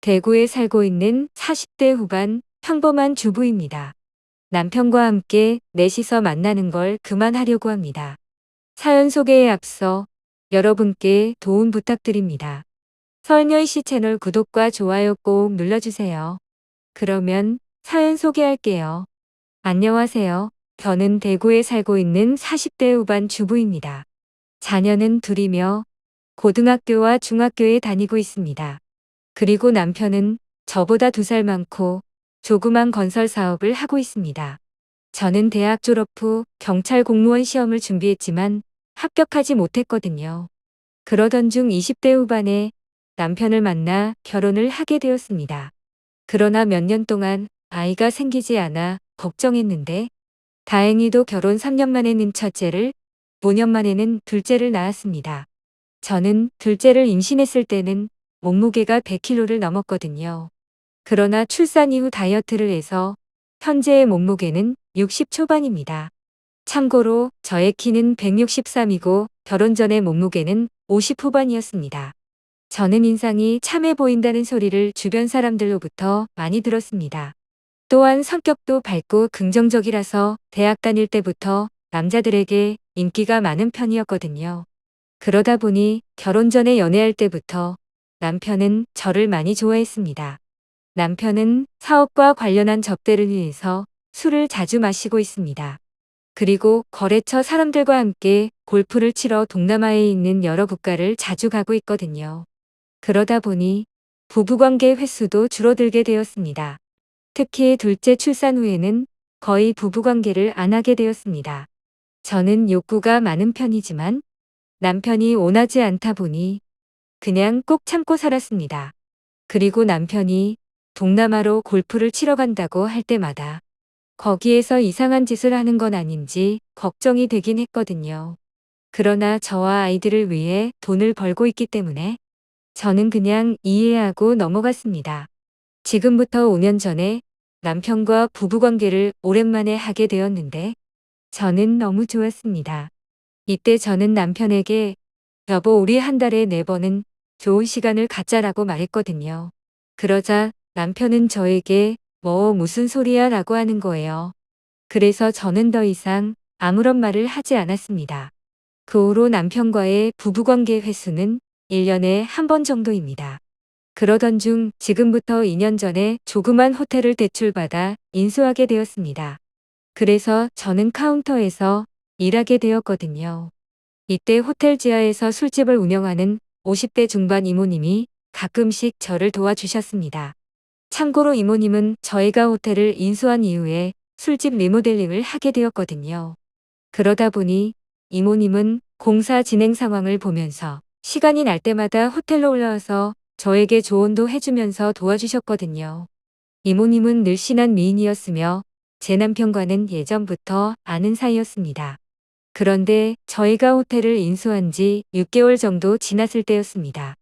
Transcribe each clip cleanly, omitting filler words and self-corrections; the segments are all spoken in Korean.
대구에 살고 있는 40대 후반 평범한 주부입니다. 남편과 함께 넷이서 만나는 걸 그만하려고 합니다. 사연 소개에 앞서 여러분께 도움 부탁드립니다. 설녀이씨 채널 구독과 좋아요 꼭 눌러주세요. 그러면 사연 소개할게요. 안녕하세요. 저는 대구에 살고 있는 40대 후반 주부입니다. 자녀는 둘이며 고등학교와 중학교에 다니고 있습니다. 그리고 남편은 저보다 2살 많고 조그만 건설 사업을 하고 있습니다. 저는 대학 졸업 후 경찰 공무원 시험을 준비했지만 합격하지 못했거든요. 그러던 중 20대 후반에 남편을 만나 결혼을 하게 되었습니다. 그러나 몇 년 동안 아이가 생기지 않아 걱정했는데 다행히도 결혼 3년 만에는 첫째를, 5년 만에는 둘째를 낳았습니다. 저는 둘째를 임신했을 때는 몸무게가 100kg를 넘었거든요. 그러나 출산 이후 다이어트를 해서 현재의 몸무게는 60 초반입니다. 참고로 저의 키는 163이고 결혼 전의 몸무게는 50 후반이었습니다. 저는 인상이 참해 보인다는 소리를 주변 사람들로부터 많이 들었습니다. 또한 성격도 밝고 긍정적이라서 대학 다닐 때부터 남자들에게 인기가 많은 편이었거든요. 그러다 보니 결혼 전에 연애할 때부터 남편은 저를 많이 좋아했습니다. 남편은 사업과 관련한 접대를 위해서 술을 자주 마시고 있습니다. 그리고 거래처 사람들과 함께 골프를 치러 동남아에 있는 여러 국가를 자주 가고 있거든요. 그러다 보니 부부관계 횟수도 줄어들게 되었습니다. 특히 둘째 출산 후에는 거의 부부관계를 안 하게 되었습니다. 저는 욕구가 많은 편이지만 남편이 원하지 않다 보니 그냥 꼭 참고 살았습니다. 그리고 남편이 동남아로 골프를 치러 간다고 할 때마다 거기에서 이상한 짓을 하는 건 아닌지 걱정이 되긴 했거든요. 그러나 저와 아이들을 위해 돈을 벌고 있기 때문에 저는 그냥 이해하고 넘어갔습니다. 지금부터 5년 전에 남편과 부부관계를 오랜만에 하게 되었는데 저는 너무 좋았습니다. 이때 저는 남편에게 여보 우리 한 달에 4번은 좋은 시간을 갖자라고 말했거든요. 그러자 남편은 저에게 무슨 소리야 라고 하는 거예요. 그래서 저는 더 이상 아무런 말을 하지 않았습니다. 그 후로 남편과의 부부관계 횟수는 1년에 한 번 정도입니다. 그러던 중 지금부터 2년 전에 조그만 호텔을 대출받아 인수하게 되었습니다. 그래서 저는 카운터에서 일하게 되었거든요. 이때 호텔 지하에서 술집을 운영하는 50대 중반 이모님이 가끔씩 저를 도와주셨습니다. 참고로 이모님은 저희가 호텔을 인수한 이후에 술집 리모델링을 하게 되었거든요. 그러다 보니 이모님은 공사 진행 상황을 보면서 시간이 날 때마다 호텔로 올라와서 저에게 조언도 해주면서 도와주셨거든요. 이모님은 늘씬한 미인이었으며 제 남편과는 예전부터 아는 사이였습니다. 그런데 저희가 호텔을 인수한 지 6개월 정도 지났을 때였습니다.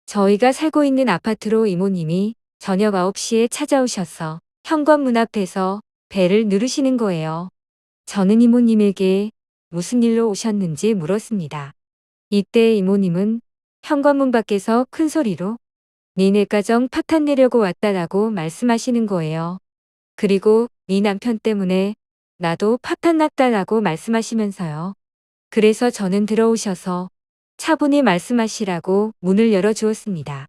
저희가 살고 있는 아파트로 이모님이 저녁 9시에 찾아오셔서 현관문 앞에서 벨을 누르시는 거예요. 저는 이모님에게 무슨 일로 오셨는지 물었습니다. 이때 이모님은 현관문 밖에서 큰 소리로 니네 가정 파탄 내려고 왔다라고 말씀하시는 거예요. 그리고 네 남편 때문에 나도 파탄 났다라고 말씀하시면서요. 그래서 저는 들어오셔서 차분히 말씀하시라고 문을 열어주었습니다.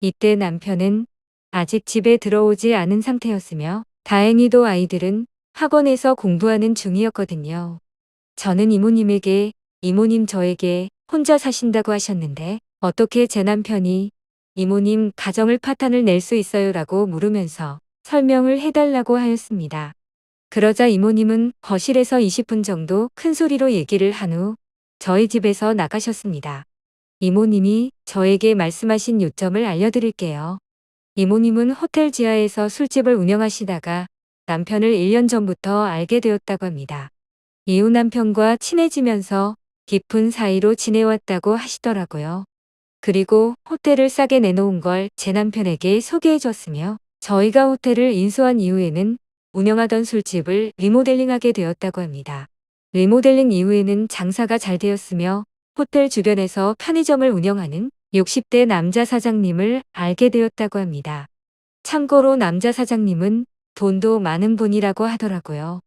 이때 남편은 아직 집에 들어오지 않은 상태였으며 다행히도 아이들은 학원에서 공부하는 중이었거든요. 저는 이모님에게 이모님 저에게 혼자 사신다고 하셨는데 어떻게 제 남편이 이모님 가정을 파탄을 낼 수 있어요 라고 물으면서 설명을 해달라고 하였습니다. 그러자 이모님은 거실에서 20분 정도 큰 소리로 얘기를 한 후 저희 집에서 나가셨습니다. 이모님이 저에게 말씀하신 요점을 알려드릴게요. 이모님은 호텔 지하에서 술집을 운영하시다가 남편을 1년 전부터 알게 되었다고 합니다. 이후 남편과 친해지면서 깊은 사이로 지내왔다고 하시더라고요. 그리고 호텔을 싸게 내놓은 걸 제 남편에게 소개해 줬으며 저희가 호텔을 인수한 이후에는 운영하던 술집을 리모델링하게 되었다고 합니다. 리모델링 이후에는 장사가 잘 되었으며 호텔 주변에서 편의점을 운영하는 60대 남자 사장님을 알게 되었다고 합니다. 참고로 남자 사장님은 돈도 많은 분이라고 하더라고요.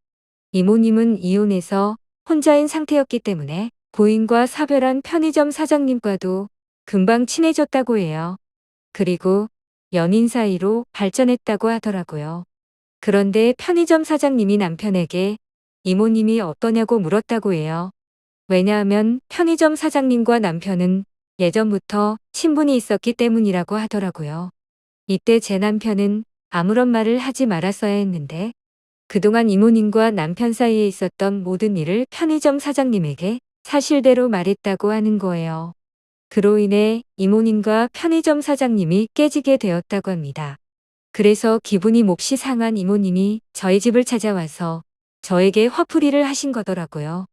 이모님은 이혼해서 혼자인 상태였기 때문에 부인과 사별한 편의점 사장님과도 금방 친해졌다고 해요. 그리고 연인 사이로 발전했다고 하더라고요. 그런데 편의점 사장님이 남편에게 이모님이 어떠냐고 물었다고 해요. 왜냐하면 편의점 사장님과 남편은 예전부터 친분이 있었기 때문이라고 하더라고요. 이때 제 남편은 아무런 말을 하지 말았어야 했는데 그동안 이모님과 남편 사이에 있었던 모든 일을 편의점 사장님에게 사실대로 말했다고 하는 거예요. 그로 인해 이모님과 편의점 사장님이 깨지게 되었다고 합니다. 그래서 기분이 몹시 상한 이모님이 저희 집을 찾아와서 저에게 화풀이를 하신 거더라고요.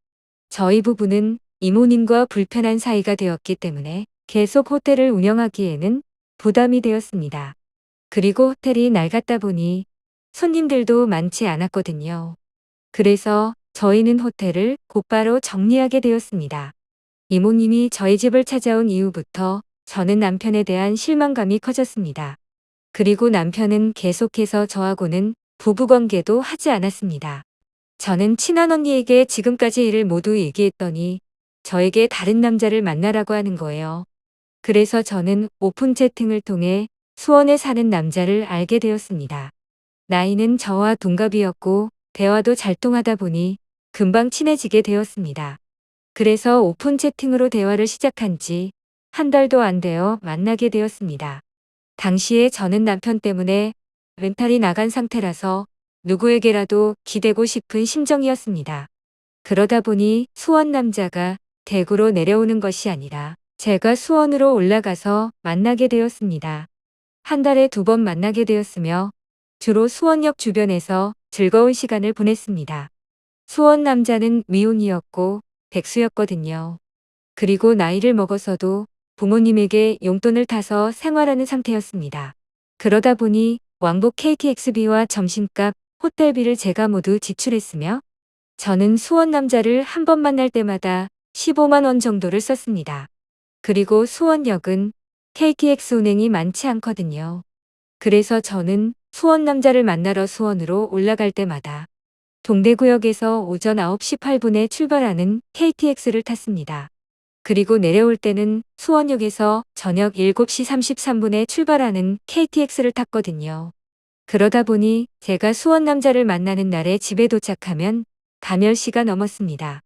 저희 부부는 이모님과 불편한 사이가 되었기 때문에 계속 호텔을 운영하기에는 부담이 되었습니다. 그리고 호텔이 낡았다 보니 손님들도 많지 않았거든요. 그래서 저희는 호텔을 곧바로 정리하게 되었습니다. 이모님이 저희 집을 찾아온 이후부터 저는 남편에 대한 실망감이 커졌습니다. 그리고 남편은 계속해서 저하고는 부부관계도 하지 않았습니다. 저는 친한 언니에게 지금까지 일을 모두 얘기했더니 저에게 다른 남자를 만나라고 하는 거예요. 그래서 저는 오픈 채팅을 통해 수원에 사는 남자를 알게 되었습니다. 나이는 저와 동갑이었고 대화도 잘 통하다 보니 금방 친해지게 되었습니다. 그래서 오픈 채팅으로 대화를 시작한 지 한 달도 안 되어 만나게 되었습니다. 당시에 저는 남편 때문에 멘탈이 나간 상태라서 누구에게라도 기대고 싶은 심정이었습니다. 그러다 보니 수원 남자가 대구로 내려오는 것이 아니라 제가 수원으로 올라가서 만나게 되었습니다. 한 달에 2번 만나게 되었으며 주로 수원역 주변에서 즐거운 시간을 보냈습니다. 수원 남자는 미혼이었고 백수였거든요. 그리고 나이를 먹어서도 부모님에게 용돈을 타서 생활하는 상태였습니다. 그러다 보니 왕복 KTX비와 점심값, 호텔비를 제가 모두 지출했으며 저는 수원 남자를 한 번 만날 때마다 15만 원 정도를 썼습니다. 그리고 수원역은 KTX 운행이 많지 않거든요. 그래서 저는 수원 남자를 만나러 수원으로 올라갈 때마다 동대구역에서 오전 9시 8분에 출발하는 KTX를 탔습니다. 그리고 내려올 때는 수원역에서 저녁 7시 33분에 출발하는 KTX를 탔거든요. 그러다 보니 제가 수원 남자를 만나는 날에 집에 도착하면 가멸시가 넘었습니다.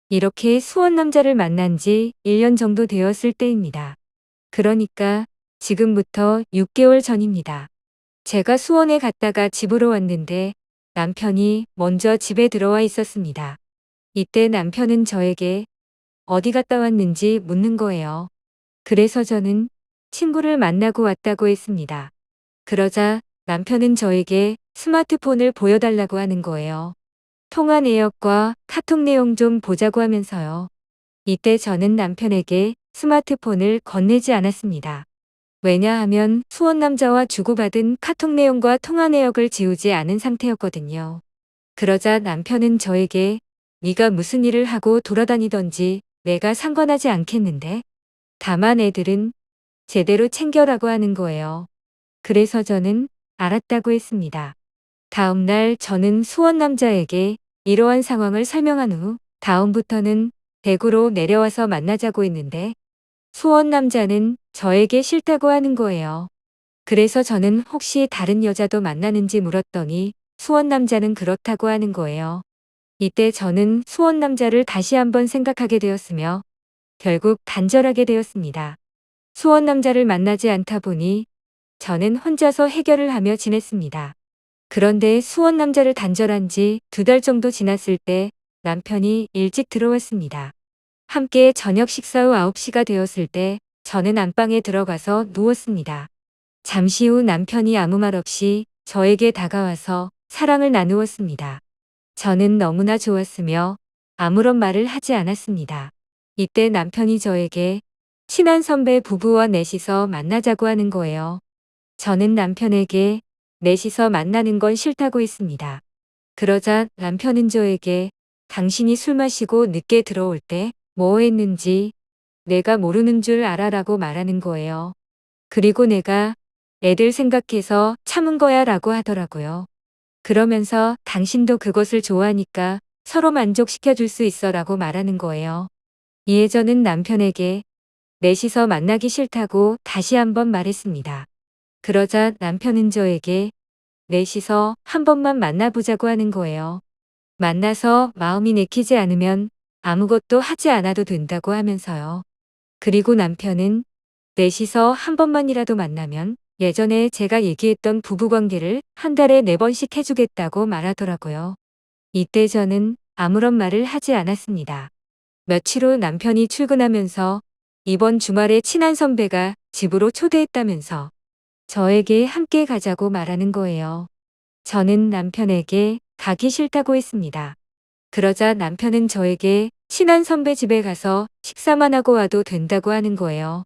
이렇게 수원 남자를 만난 지 1년 정도 되었을 때입니다. 그러니까 지금부터 6개월 전입니다. 제가 수원에 갔다가 집으로 왔는데 남편이 먼저 집에 들어와 있었습니다. 이때 남편은 저에게 어디 갔다 왔는지 묻는 거예요. 그래서 저는 친구를 만나고 왔다고 했습니다. 그러자 남편은 저에게 스마트폰을 보여달라고 하는 거예요. 통화 내역과 카톡 내용 좀 보자고 하면서요. 이때 저는 남편에게 스마트폰을 건네지 않았습니다. 왜냐하면 수원 남자와 주고받은 카톡 내용과 통화 내역을 지우지 않은 상태였거든요. 그러자 남편은 저에게 네가 무슨 일을 하고 돌아다니던지 내가 상관하지 않겠는데 다만 애들은 제대로 챙겨라고 하는 거예요. 그래서 저는 알았다고 했습니다. 다음 날 저는 수원 남자에게 이러한 상황을 설명한 후 다음부터는 대구로 내려와서 만나자고 했는데 수원 남자는 저에게 싫다고 하는 거예요. 그래서 저는 혹시 다른 여자도 만나는지 물었더니 수원 남자는 그렇다고 하는 거예요. 이때 저는 수원 남자를 다시 한번 생각하게 되었으며 결국 단절하게 되었습니다. 수원 남자를 만나지 않다 보니 저는 혼자서 해결을 하며 지냈습니다. 그런데 수원 남자를 단절한 지 2달 정도 지났을 때 남편이 일찍 들어왔습니다. 함께 저녁 식사 후 9시가 되었을 때 저는 안방에 들어가서 누웠습니다. 잠시 후 남편이 아무 말 없이 저에게 다가와서 사랑을 나누었습니다. 저는 너무나 좋았으며 아무런 말을 하지 않았습니다. 이때 남편이 저에게 친한 선배 부부와 넷이서 만나자고 하는 거예요. 저는 남편에게 넷이서 만나는 건 싫다고 했습니다. 그러자 남편은 저에게 당신이 술 마시고 늦게 들어올 때 뭐 했는지 내가 모르는 줄 알아라고 말하는 거예요. 그리고 내가 애들 생각해서 참은 거야 라고 하더라고요. 그러면서 당신도 그것을 좋아하니까 서로 만족시켜 줄 수 있어 라고 말하는 거예요. 이에 저는 남편에게 넷이서 만나기 싫다고 다시 한번 말했습니다. 그러자 남편은 저에게 넷이서 한 번만 만나보자고 하는 거예요. 만나서 마음이 내키지 않으면 아무것도 하지 않아도 된다고 하면서요. 그리고 남편은 넷이서 한 번만이라도 만나면 예전에 제가 얘기했던 부부관계를 한 달에 4번씩 해주겠다고 말하더라고요. 이때 저는 아무런 말을 하지 않았습니다. 며칠 후 남편이 출근하면서 이번 주말에 친한 선배가 집으로 초대했다면서 저에게 함께 가자고 말하는 거예요. 저는 남편에게 가기 싫다고 했습니다. 그러자 남편은 저에게 친한 선배 집에 가서 식사만 하고 와도 된다고 하는 거예요.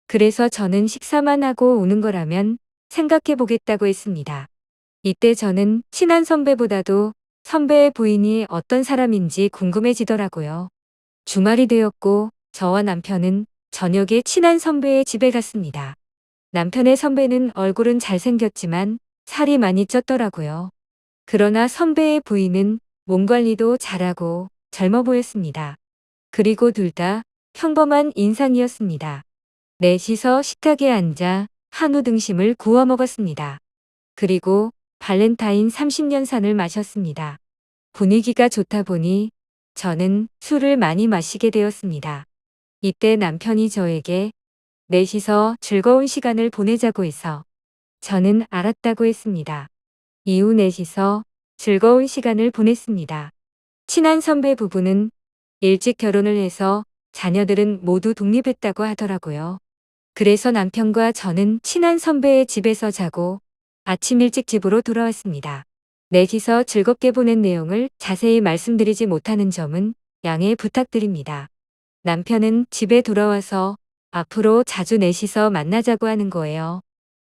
그래서 저는 식사만 하고 오는 거라면 생각해 보겠다고 했습니다. 이때 저는 친한 선배보다도 선배의 부인이 어떤 사람인지 궁금해지더라고요. 주말이 되었고 저와 남편은 저녁에 친한 선배의 집에 갔습니다. 남편의 선배는 얼굴은 잘생겼지만 살이 많이 쪘더라고요. 그러나 선배의 부인은 몸 관리도 잘하고 젊어 보였습니다. 그리고 둘 다 평범한 인상이었습니다. 넷이서 식탁에 앉아 한우 등심을 구워 먹었습니다. 그리고 발렌타인 30년산을 마셨습니다. 분위기가 좋다 보니 저는 술을 많이 마시게 되었습니다. 이때 남편이 저에게 넷이서 즐거운 시간을 보내자고 해서 저는 알았다고 했습니다. 이후 넷이서 즐거운 시간을 보냈습니다. 친한 선배 부부는 일찍 결혼을 해서 자녀들은 모두 독립했다고 하더라고요. 그래서 남편과 저는 친한 선배의 집에서 자고 아침 일찍 집으로 돌아왔습니다. 넷이서 즐겁게 보낸 내용을 자세히 말씀드리지 못하는 점은 양해 부탁드립니다. 남편은 집에 돌아와서 앞으로 자주 넷이서 만나자고 하는 거예요.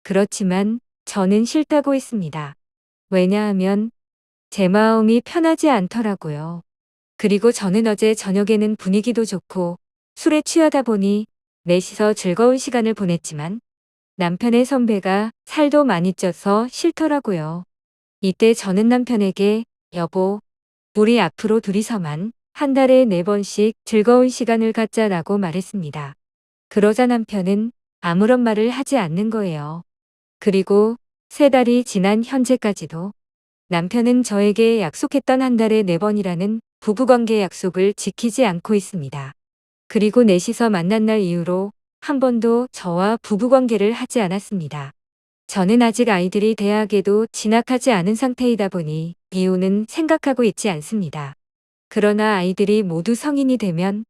그렇지만 저는 싫다고 했습니다. 왜냐하면 제 마음이 편하지 않더라고요. 그리고 저는 어제 저녁에는 분위기도 좋고 술에 취하다 보니 넷이서 즐거운 시간을 보냈지만 남편의 선배가 살도 많이 쪄서 싫더라고요. 이때 저는 남편에게 여보, 우리 앞으로 둘이서만 한 달에 4번씩 즐거운 시간을 갖자라고 말했습니다. 그러자 남편은 아무런 말을 하지 않는 거예요. 그리고 3달이 지난 현재까지도 남편은 저에게 약속했던 한 달에 4번이라는 부부관계 약속을 지키지 않고 있습니다. 그리고 넷이서 만난 날 이후로 한 번도 저와 부부관계를 하지 않았습니다. 저는 아직 아이들이 대학에도 진학하지 않은 상태이다 보니 이유는 생각하고 있지 않습니다. 그러나 아이들이 모두 성인이 되면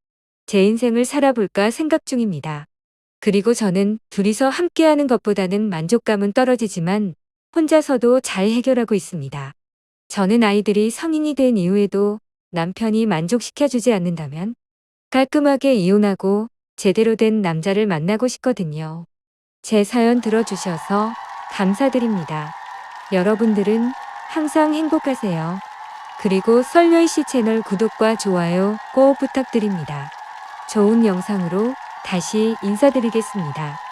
제 인생을 살아볼까 생각 중입니다. 그리고 저는 둘이서 함께하는 것보다는 만족감은 떨어지지만 혼자서도 잘 해결하고 있습니다. 저는 아이들이 성인이 된 이후에도 남편이 만족시켜주지 않는다면 깔끔하게 이혼하고 제대로 된 남자를 만나고 싶거든요. 제 사연 들어주셔서 감사드립니다. 여러분들은 항상 행복하세요. 그리고 썰녀이씨 채널 구독과 좋아요 꼭 부탁드립니다. 좋은 영상으로 다시 인사드리겠습니다.